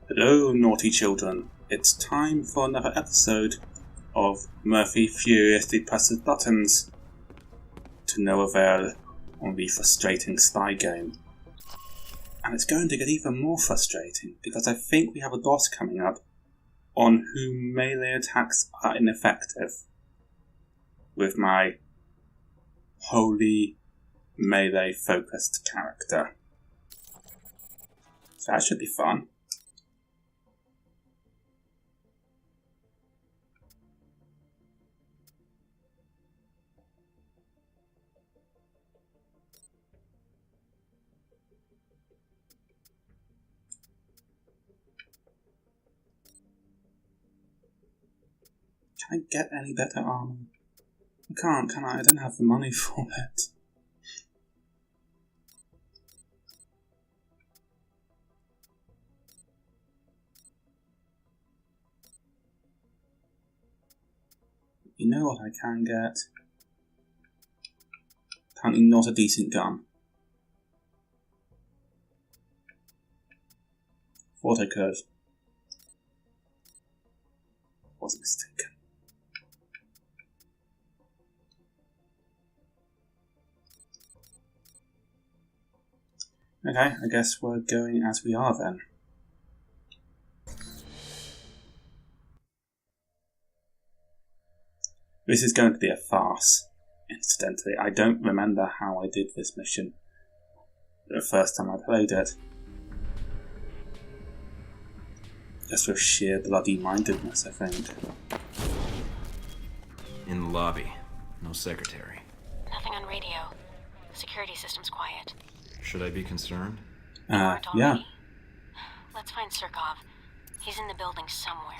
Hello, naughty children. It's time for another episode of Murphy furiously presses buttons to no avail on the frustrating spy game. And it's going to get even more frustrating because I think we have a boss coming up on whom melee attacks are ineffective with my wholly melee focused character. So that should be fun. Can I get any better armor? I can't, can I? I don't have the money for it. You know what I can get? Apparently not a decent gun. Thought I could. Was mistaken. Okay, I guess we're going as we are then. This is going to be a farce, incidentally. I don't remember how I did this mission the first time I played it. Just with sheer bloody mindedness, I think. In the lobby. No secretary. Nothing on radio. Security system's quiet. Should I be concerned? Yeah. Let's find Surkov. He's in the building somewhere.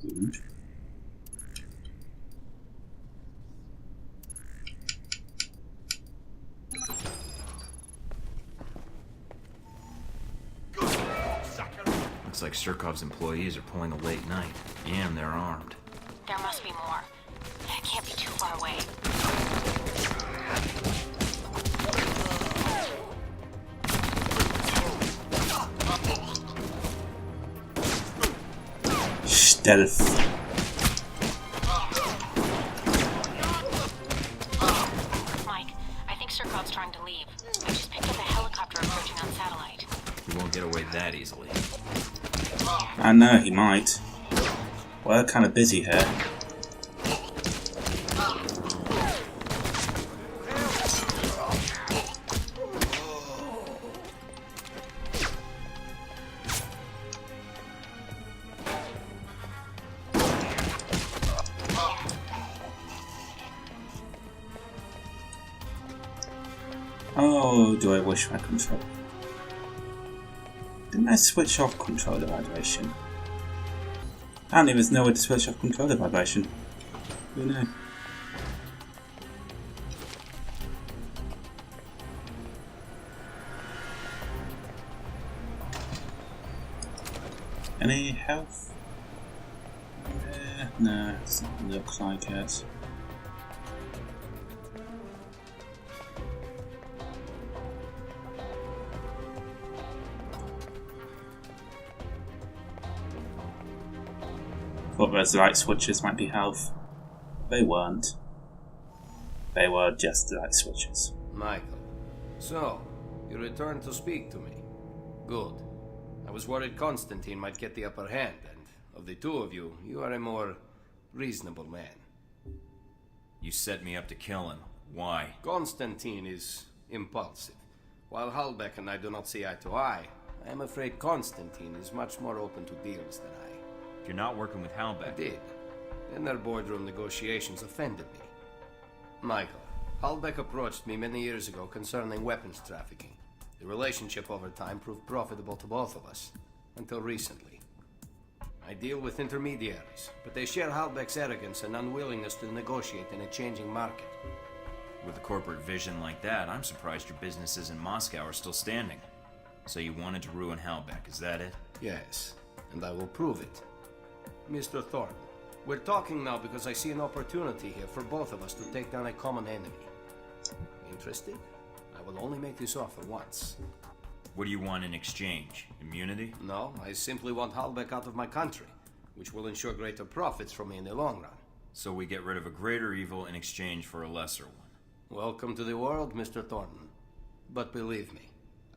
Good. Looks like Surkov's employees are pulling a late night. And they're armed. There must be more. It can't be too far away. Stealth. Mike, I think Surkov's trying to leave. I just picked up a helicopter approaching on satellite. He won't get away that easily. I know he might. We're kind of busy here. Oh, do I wish my control... Didn't I switch off controller vibration? Apparently there's no way to switch off controller vibration. Who knew? Any health? No, it doesn't look like it. Thought those light switches might be health. They weren't. They were just light switches. Michael, so, you returned to speak to me. Good. I was worried Constantine might get the upper hand, and of the two of you, you are a more reasonable man. You set me up to kill him. Why? Constantine is impulsive. While Halbeck and I do not see eye to eye, I am afraid Constantine is much more open to deals than I. You're not working with I Halbeck. did. And their boardroom negotiations offended me. Michael, Halbeck approached me many years ago concerning weapons trafficking. The relationship over time proved profitable to both of us, until recently. I deal with intermediaries, but they share Halbeck's arrogance and unwillingness to negotiate in a changing market. With a corporate vision like that, I'm surprised your businesses in Moscow are still standing. So you wanted to ruin Halbeck, is that it? Yes, and I will prove it. Mr. Thornton, we're talking now because I see an opportunity here for both of us to take down a common enemy. Interested? I will only make this offer once. What do you want in exchange? Immunity? No, I simply want Halbeck out of my country, which will ensure greater profits for me in the long run. So we get rid of a greater evil in exchange for a lesser one. Welcome to the world, Mr. Thornton. But believe me,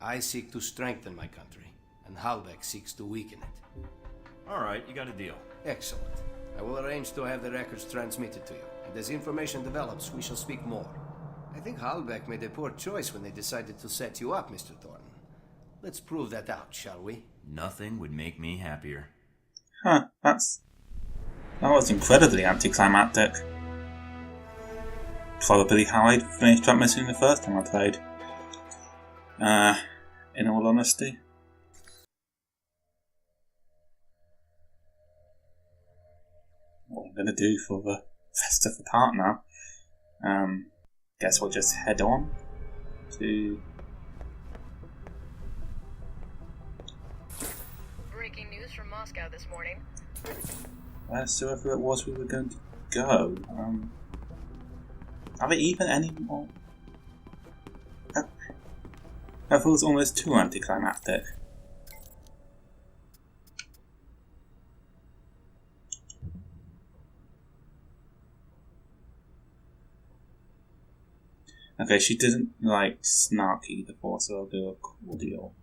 I seek to strengthen my country, and Halbeck seeks to weaken it. Alright, you got a deal. Excellent. I will arrange to have the records transmitted to you, and as information develops, we shall speak more. I think Halbeck made a poor choice when they decided to set you up, Mr. Thornton. Let's prove that out, shall we? Nothing would make me happier. Huh, that was incredibly anticlimactic. Probably how I finished Trap Missing the first time I played. In all honesty. What I'm gonna do for the rest of the part now. Guess we'll just head on to... Breaking news from Moscow this morning. Wheresoever it was we were going to go. Are there even any more? That feels almost too anticlimactic. Okay, she didn't like snarky before, so I'll do a cordial.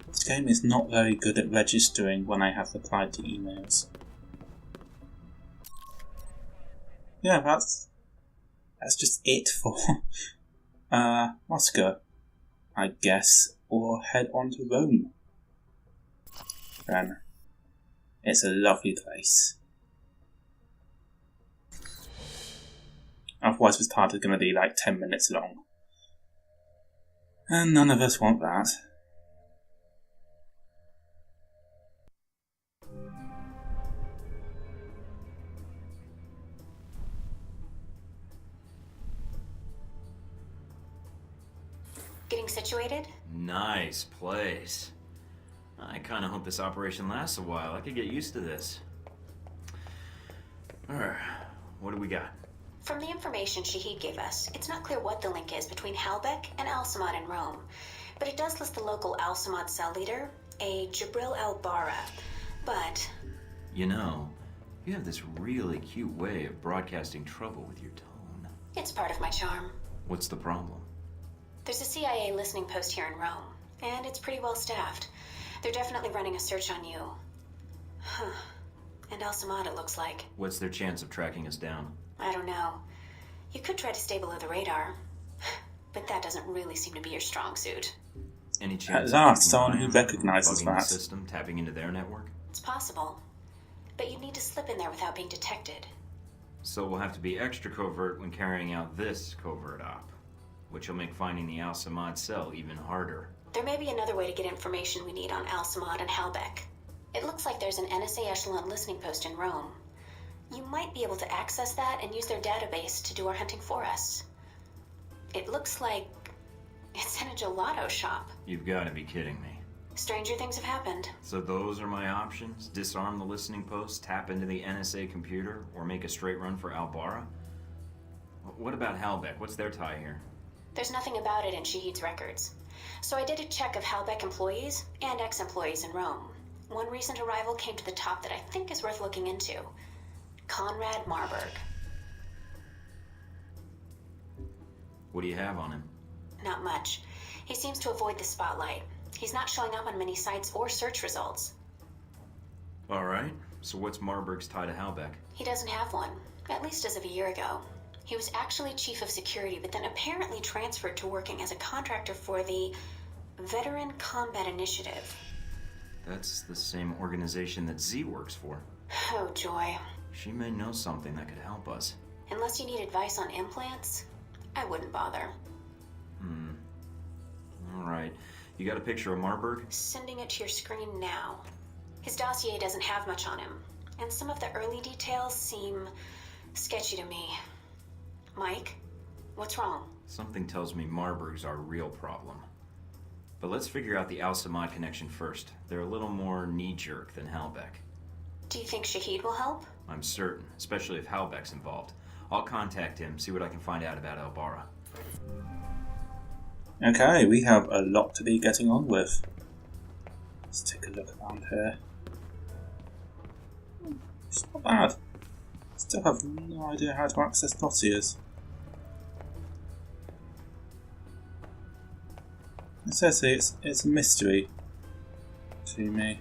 This game is not very good at registering when I have replied to emails. Yeah, that's just it for Moscow, I guess, or head on to Rome. Then it's a lovely place. Otherwise, this part is going to be like 10 minutes long, and none of us want that. Getting situated? Nice place. I kinda hope this operation lasts a while. I could get used to this. Alright, what do we got? From the information Shahid gave us, it's not clear what the link is between Halbeck and Al-Samad in Rome, but it does list the local Al-Samad cell leader, a Jibril al-Bara, but... You know, you have this really cute way of broadcasting trouble with your tone. it's part of my charm. What's the problem? There's a CIA listening post here in Rome, and it's pretty well staffed. They're definitely running a search on you. Huh. And Al-Samad, it looks like. What's their chance of tracking us down? I don't know. You could try to stay below the radar, but that doesn't really seem to be your strong suit. Any chance At of last, someone who recognizes bugging that. the system, tapping into their network? It's possible, but you'd need to slip in there without being detected. So we'll have to be extra covert when carrying out this covert op, which will make finding the Al-Samad cell even harder. There may be another way to get information we need on Al-Samad and Halbeck. It looks like there's an NSA Echelon listening post in Rome. You might be able to access that and use their database to do our hunting for us. It looks like it's in a gelato shop. You've got to be kidding me. Stranger things have happened. So those are my options? Disarm the listening post, tap into the NSA computer, or make a straight run for Al-Bara? What about Halbeck? What's their tie here? There's nothing about it in Shahid's records. So I did a check of Halbeck employees and ex-employees in Rome. One recent arrival came to the top that I think is worth looking into. Conrad Marburg. What do you have on him? Not much. He seems to avoid the spotlight. He's not showing up on many sites or search results. Alright, so what's Marburg's tie to Halbeck? He doesn't have one, at least as of a year ago. He was actually chief of security, but then apparently transferred to working as a contractor for the Veteran Combat Initiative. That's the same organization that Z works for. Oh, joy. She may know something that could help us. Unless you need advice on implants, I wouldn't bother. Alright. You got a picture of Marburg? Sending it to your screen now. His dossier doesn't have much on him, and some of the early details seem sketchy to me. Mike, what's wrong? Something tells me Marburg's our real problem. But let's figure out the Al-Samad connection first. They're a little more knee-jerk than Halbeck. Do you think Shahid will help? I'm certain, especially if Halbeck's involved. I'll contact him, see what I can find out about Al-Bara. Okay, we have a lot to be getting on with. Let's take a look around here. It's not bad. Still have no idea how to access dossiers. It says here it's a mystery to me.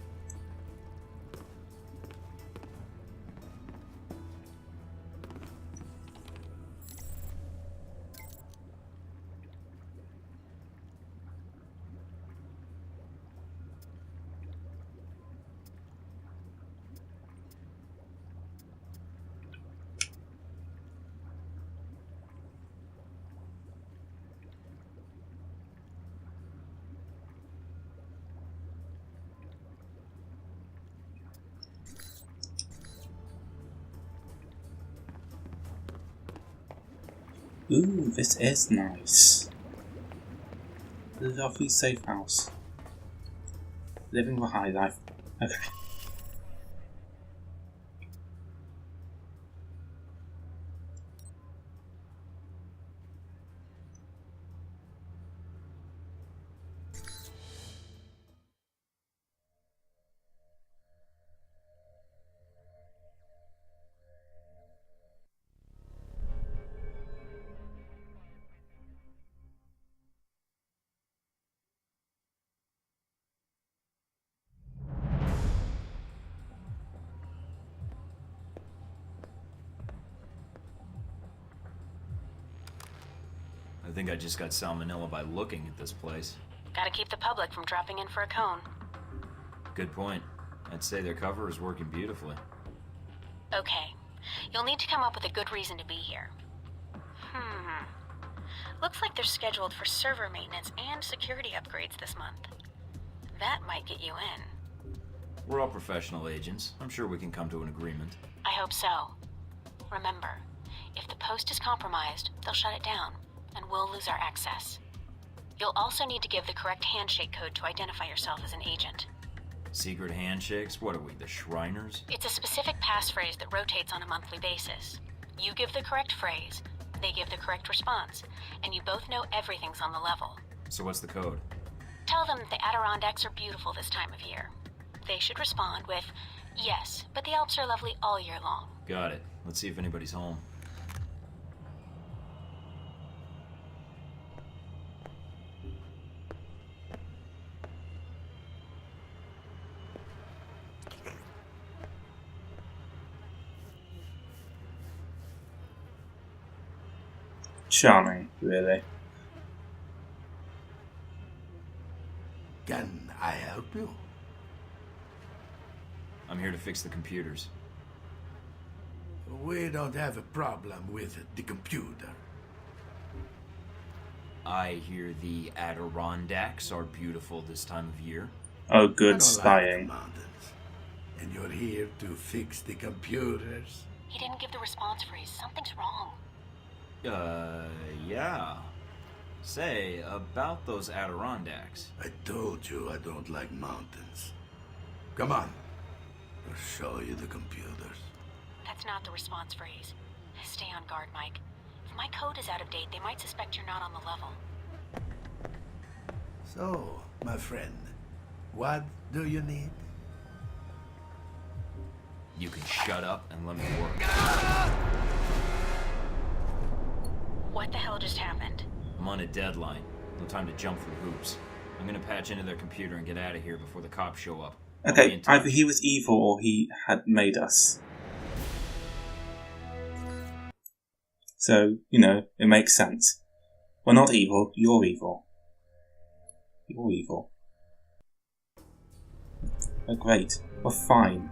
Ooh, this is nice. Lovely safe house. Living the high life. Okay. I think I just got salmonella by looking at this place. Gotta keep the public from dropping in for a cone. Good point. I'd say their cover is working beautifully. Okay. You'll need to come up with a good reason to be here. Looks like they're scheduled for server maintenance and security upgrades this month. That might get you in. We're all professional agents. I'm sure we can come to an agreement. I hope so. Remember, if the post is compromised, they'll shut it down, and we'll lose our access. You'll also need to give the correct handshake code to identify yourself as an agent. Secret handshakes? What are we, the Shriners? It's a specific passphrase that rotates on a monthly basis. You give the correct phrase, they give the correct response, and you both know everything's on the level. So what's the code? Tell them that the Adirondacks are beautiful this time of year. They should respond with, yes, but the Alps are lovely all year long. Got it. Let's see if anybody's home. Charming, really. Can I help you? I'm here to fix the computers. We don't have a problem with the computer. I hear the Adirondacks are beautiful this time of year. Oh, I good don't spying. like the mountains. And you're here to fix the computers? He didn't give the response phrase. Something's wrong. Yeah. Say, about those Adirondacks. I told you I don't like mountains. Come on. I'll show you the computers. That's not the response phrase. Stay on guard, Mike. If my code is out of date, they might suspect you're not on the level. So, my friend, what do you need? You can shut up and let me work. What the hell just happened? I'm on a deadline. No time to jump through hoops. I'm gonna patch into their computer and get out of here before the cops show up. I'll be in Okay, touch. either he was evil or he had made us. So, you know, it makes sense. We're not evil, you're evil. You're evil. Oh, great. We're fine.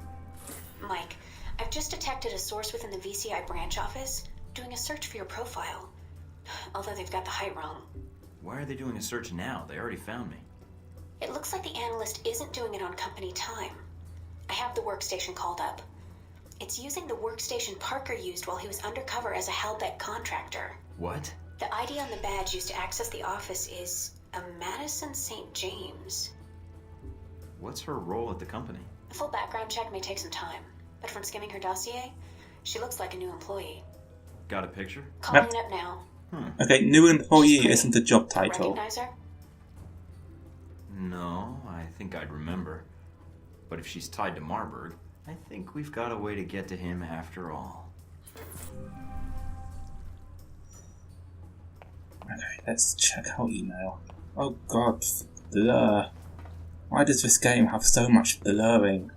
Mike, just detected a source within the VCI branch office doing a search for your profile. Although they've got the height wrong. Why are they doing a search now? They already found me. It looks like the analyst isn't doing it on company time. I have the workstation called up. It's using the workstation Parker used while he was undercover as a Halbeck contractor. What? The ID on the badge used to access the office is a Madison St. James. What's her role at the company? A full background check may take some time, but from skimming her dossier, she looks like a new employee. Got a picture? Calling it up now. Okay, new employee isn't a job title. Recognize her? No, I think I'd remember. But if she's tied to Marburg, I think we've got a way to get to him after all. Okay, let's check our email. Oh god, blur. Why does this game have so much blurring?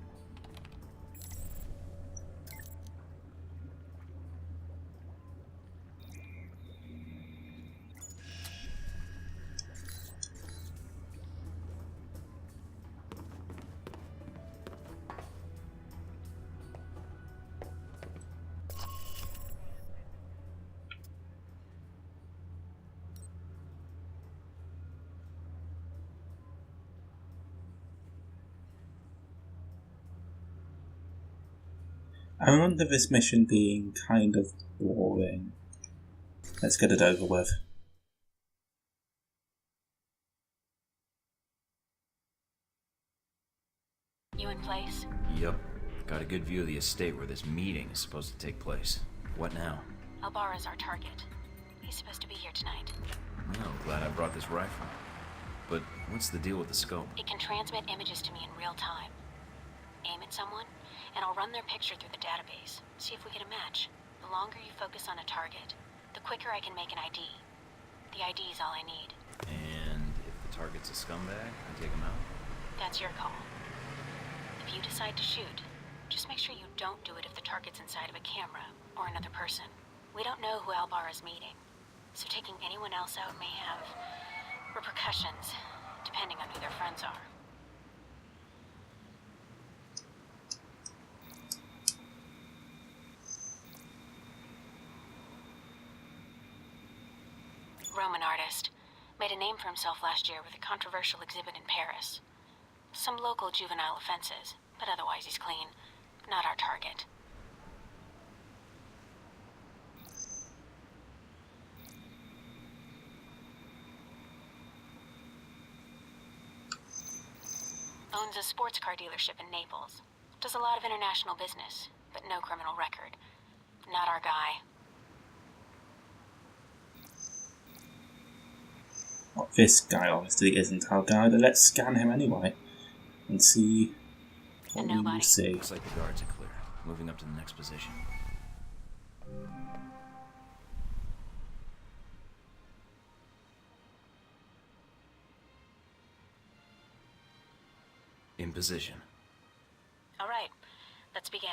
I remember this mission being kind of boring. Let's get it over with. You in place? Yep. Got a good view of the estate where this meeting is supposed to take place. What now? Albara's our target. He's supposed to be here tonight. Well, glad I brought this rifle. But what's the deal with the scope? It can transmit images to me in real time. Aim at someone, and I'll run their picture through the database. See if we get a match. The longer you focus on a target, the quicker I can make an ID. The ID is all I need. And if the target's a scumbag, I take him out? That's your call. If you decide to shoot, just make sure you don't do it if the target's inside of a camera or another person. We don't know who Albara's meeting, so taking anyone else out may have repercussions, depending on who their friends are. Roman artist. Made a name for himself last year with a controversial exhibit in Paris. Some local juvenile offenses, but otherwise he's clean. Not our target. Owns a sports car dealership in Naples. Does a lot of international business, but no criminal record. Not our guy. Well, this guy obviously isn't our guy, but let's scan him anyway and see what we will see. Looks like the guards are clear. Moving up to the next position. In position. All right, let's begin.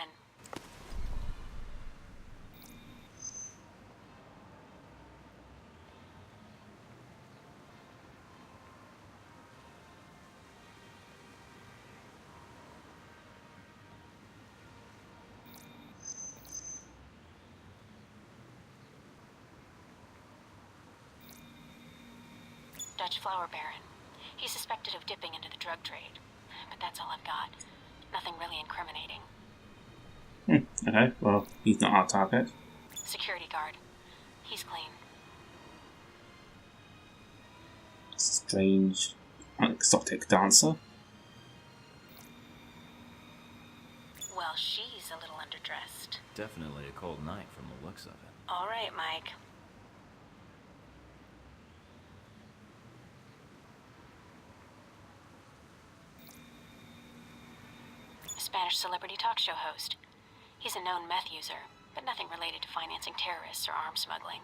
Dutch flower baron. He's suspected of dipping into the drug trade, but that's all I've got. Nothing really incriminating. Okay, well, he's not our target. Security guard. He's clean. Strange, exotic dancer. Well, she's a little underdressed. Definitely a cold night from the looks of it. All right, Mike. Spanish celebrity talk show host. He's a known meth user, but nothing related to financing terrorists or arms smuggling.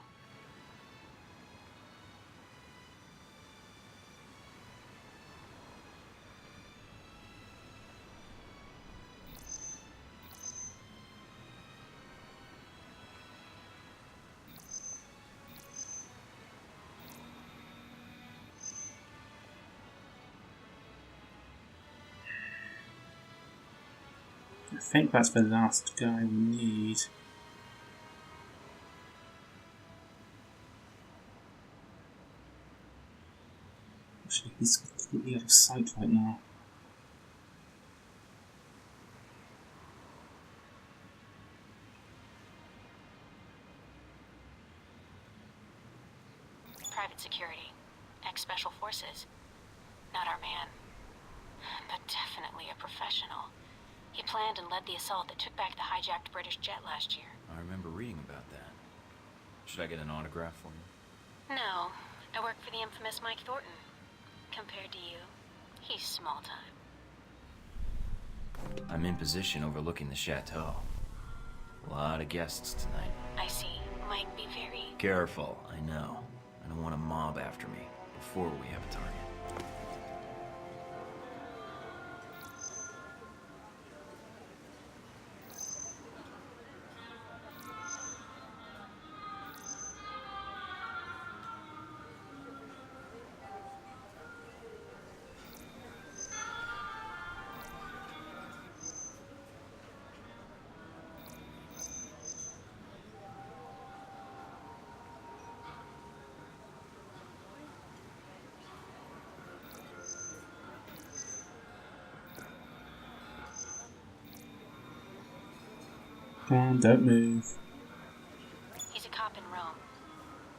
I think that's the last guy we need. Actually, he's completely out of sight right now. Private security. Ex-special forces. Not our man. But definitely a professional. He planned and led the assault that took back the hijacked British jet last year. I remember reading about that. Should I get an autograph for you? No. I work for the infamous Mike Thorton. Compared to you, he's small time. I'm in position overlooking the chateau. A lot of guests tonight. I see. Might be very... Careful, I know. I don't want a mob after me before we have a target. Come on, don't move. He's a cop in Rome.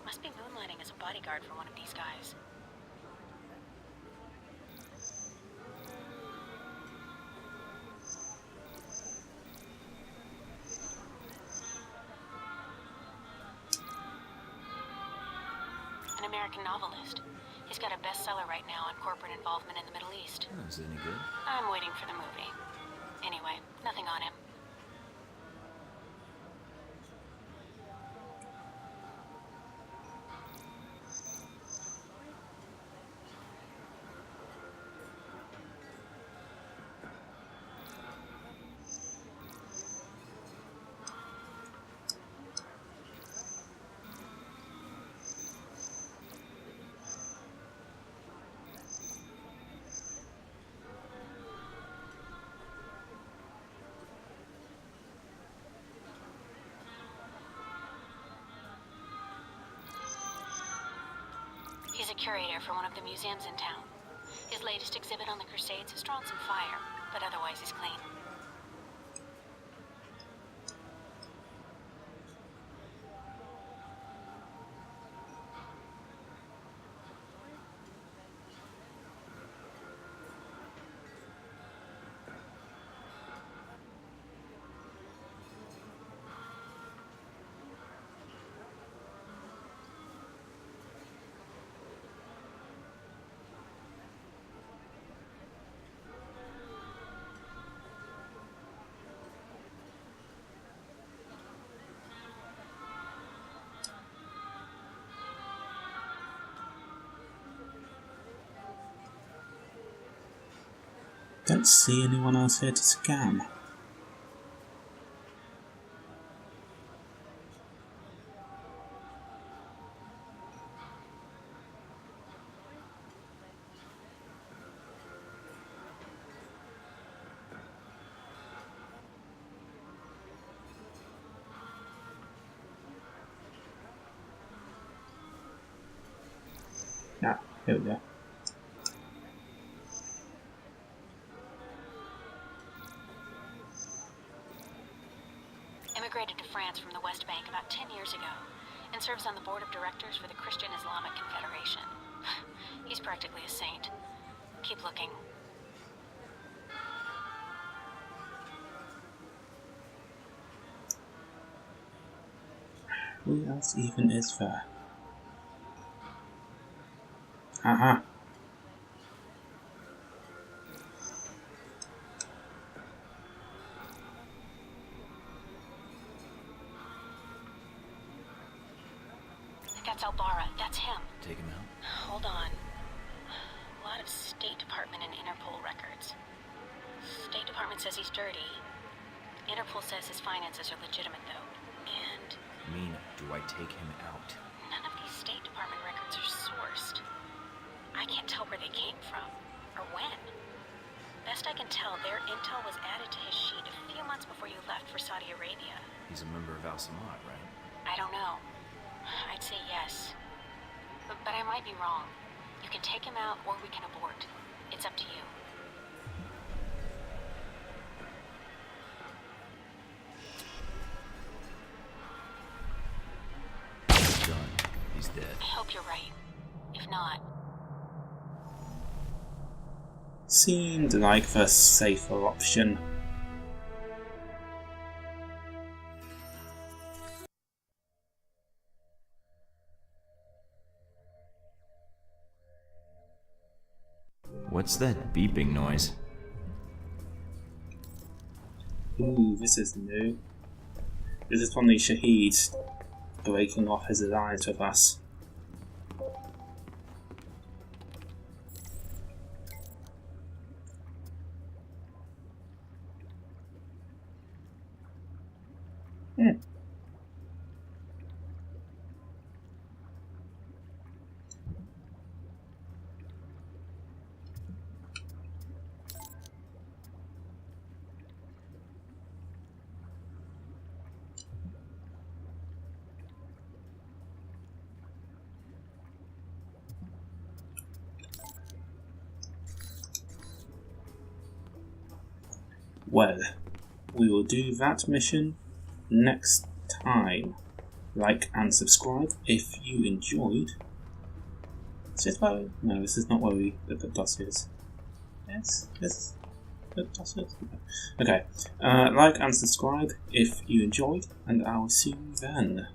Must be moonlighting as a bodyguard for one of these guys. An American novelist. He's got a bestseller right now on corporate involvement in the Middle East. Oh, is it any good? I'm waiting for the movie. Anyway, nothing on him. He's a curator for one of the museums in town. His latest exhibit on the Crusades has drawn some fire, but otherwise he's clean. Don't see anyone else here to scam. Ah, here we go. Immigrated to France from the West Bank about 10 years ago and serves on the board of directors for the Christian Islamic Confederation. He's practically a saint. Keep looking. Who else even is there? Aha! That's Albara. That's him. Take him out. Hold on. A lot of State Department and Interpol records. State Department says he's dirty. Interpol says his finances are legitimate, though. And Mina, do I take him out? none of these State Department records are sourced. I can't tell where they came from, or when. Best I can tell, their intel was added to his sheet a few months before you left for Saudi Arabia. He's a member of Al-Samad, right? I don't know. I'd say yes. But I might be wrong. You can take him out or we can abort. It's up to you. He's done. He's dead. I hope you're right. If not... Seemed like the safer option. What's that beeping noise? Ooh, this is new. This is from the Shaheed breaking off his alliance with us. Well, we will do that mission next time. Like and subscribe if you enjoyed. Is this where no, this is not where the DOS is. Yes, this the DOS is. Okay. Like and subscribe if you enjoyed, and I'll see you then.